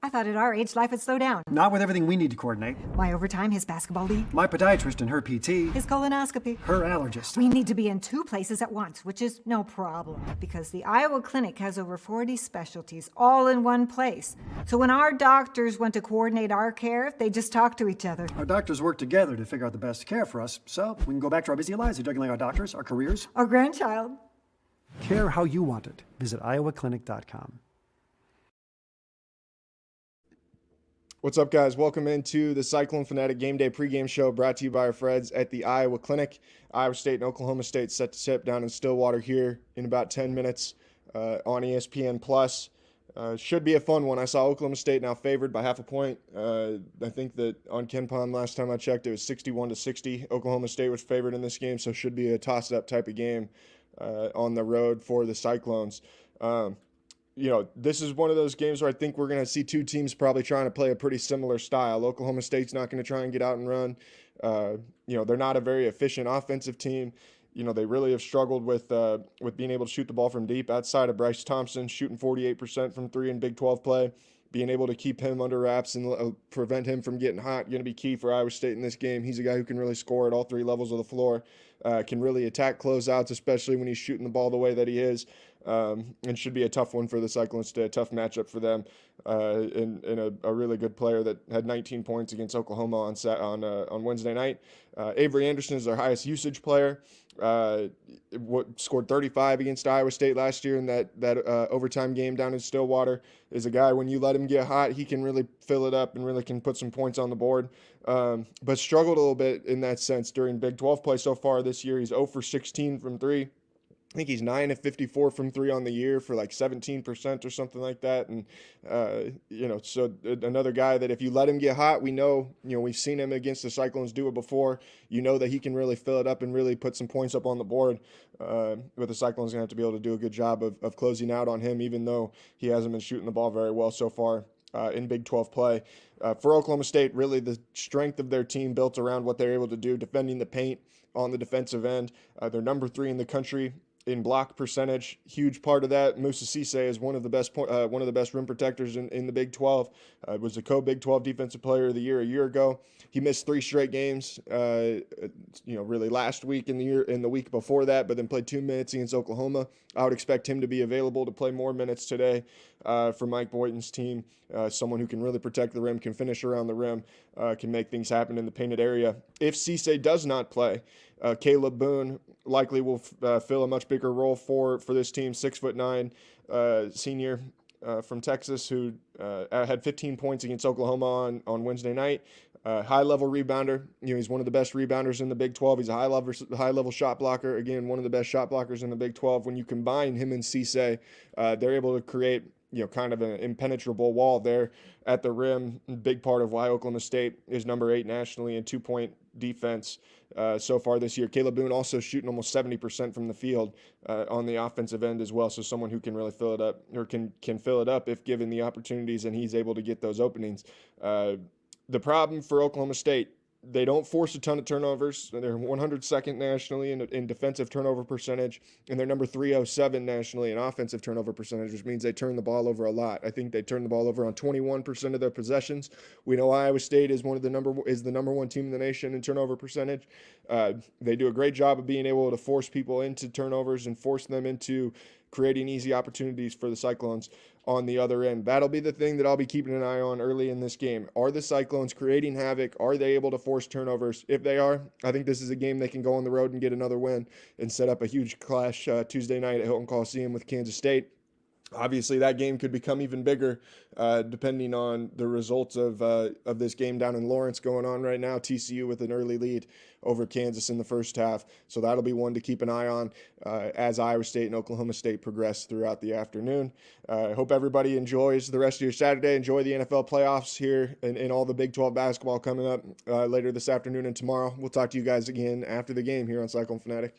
I thought at our age life would slow down. Not with everything we need to coordinate. My overtime, his basketball league, My podiatrist and her PT. his colonoscopy. Her allergist. We need to be in 2 places at once, which is no problem, because the Iowa Clinic has over 40 specialties all in one place. So when our doctors want to coordinate our care, they just talk to each other. Our doctors work together to figure out the best care for us, so we can go back to our busy lives, juggling our doctors, our careers. Our grandchild. Care how you want it. Visit iowaclinic.com. What's up, guys? Welcome into the Cyclone Fanatic Game Day pregame show brought to you by our friends at the Iowa Clinic. Iowa State and Oklahoma State set to tip down in Stillwater here in about 10 minutes on ESPN+. Should be a fun one. I saw Oklahoma State now favored by half a point. I think that on KenPom last time I checked, it was 61-60. Oklahoma State was favored in this game, so should be a toss-up type of game on the road for the Cyclones. This is one of those games where I think we're going to see two teams probably trying to play a pretty similar style. Oklahoma State's not going to try and get out and run. They're not a very efficient offensive team. They really have struggled with being able to shoot the ball from deep outside of Bryce Thompson, shooting 48% from three in Big 12 play. Being able to keep him under wraps and prevent him from getting hot going to be key for Iowa State in this game. He's a guy who can really score at all three levels of the floor, can really attack closeouts, especially when he's shooting the ball the way that he is, and should be a tough one for the Cyclones today, a tough matchup for them, and a really good player that had 19 points against Oklahoma on Wednesday night. Avery Anderson is their highest usage player. Scored 35 against Iowa State last year in that overtime game down in Stillwater. Is a guy, when you let him get hot, he can really fill it up and really can put some points on the board, but struggled a little bit in that sense during Big 12 play so far this year. He's 0 for 16 from three. I think he's 9 of 54 from three on the year for like 17% or something like that. And, so another guy that if you let him get hot, we know, we've seen him against the Cyclones do it before. That he can really fill it up and really put some points up on the board. But the Cyclones going to have to be able to do a good job of closing out on him, even though he hasn't been shooting the ball very well so far in Big 12 play. For Oklahoma State, really the strength of their team built around what they're able to do, defending the paint on the defensive end. They're number 3 in the country in block percentage. Huge part of that. Musa Cisse is one of the best rim protectors in the Big 12. Was the co-Big 12 Defensive Player of the Year a year ago. He missed 3 straight games, really last week and the week before that, but then played 2 minutes against Oklahoma. I would expect him to be available to play more minutes today for Mike Boynton's team. Someone who can really protect the rim, can finish around the rim, can make things happen in the painted area. If Cisse does not play, Caleb Boone likely will fill a much bigger role for this team. 6'9" senior from Texas who had 15 points against Oklahoma on Wednesday night. High-level rebounder. He's one of the best rebounders in the Big 12. He's a high-level shot blocker. Again, one of the best shot blockers in the Big 12. When you combine him and Cisse, they're able to create kind of an impenetrable wall there at the rim. Big part of why Oklahoma State is number 8 nationally in 2-point defense so far this year. Caleb Boone also shooting almost 70% from the field on the offensive end as well. So someone who can really fill it up, or can fill it up if given the opportunities and he's able to get those openings. The problem for Oklahoma State, they don't force a ton of turnovers. They're 102nd nationally in defensive turnover percentage, and they're number 307 nationally in offensive turnover percentage, which means they turn the ball over a lot. I think they turn the ball over on 21% of their possessions. We know Iowa State is the number 1 team in the nation in turnover percentage. They do a great job of being able to force people into turnovers and force them into creating easy opportunities for the Cyclones on the other end. That'll be the thing that I'll be keeping an eye on early in this game. Are the Cyclones creating havoc? Are they able to force turnovers? If they are, I think this is a game they can go on the road and get another win and set up a huge clash Tuesday night at Hilton Coliseum with Kansas State. Obviously, that game could become even bigger depending on the results of this game down in Lawrence going on right now. TCU with an early lead over Kansas in the first half. So that'll be one to keep an eye on as Iowa State and Oklahoma State progress throughout the afternoon. I hope everybody enjoys the rest of your Saturday. Enjoy the NFL playoffs here and all the Big 12 basketball coming up later this afternoon and tomorrow. We'll talk to you guys again after the game here on Cyclone Fanatic.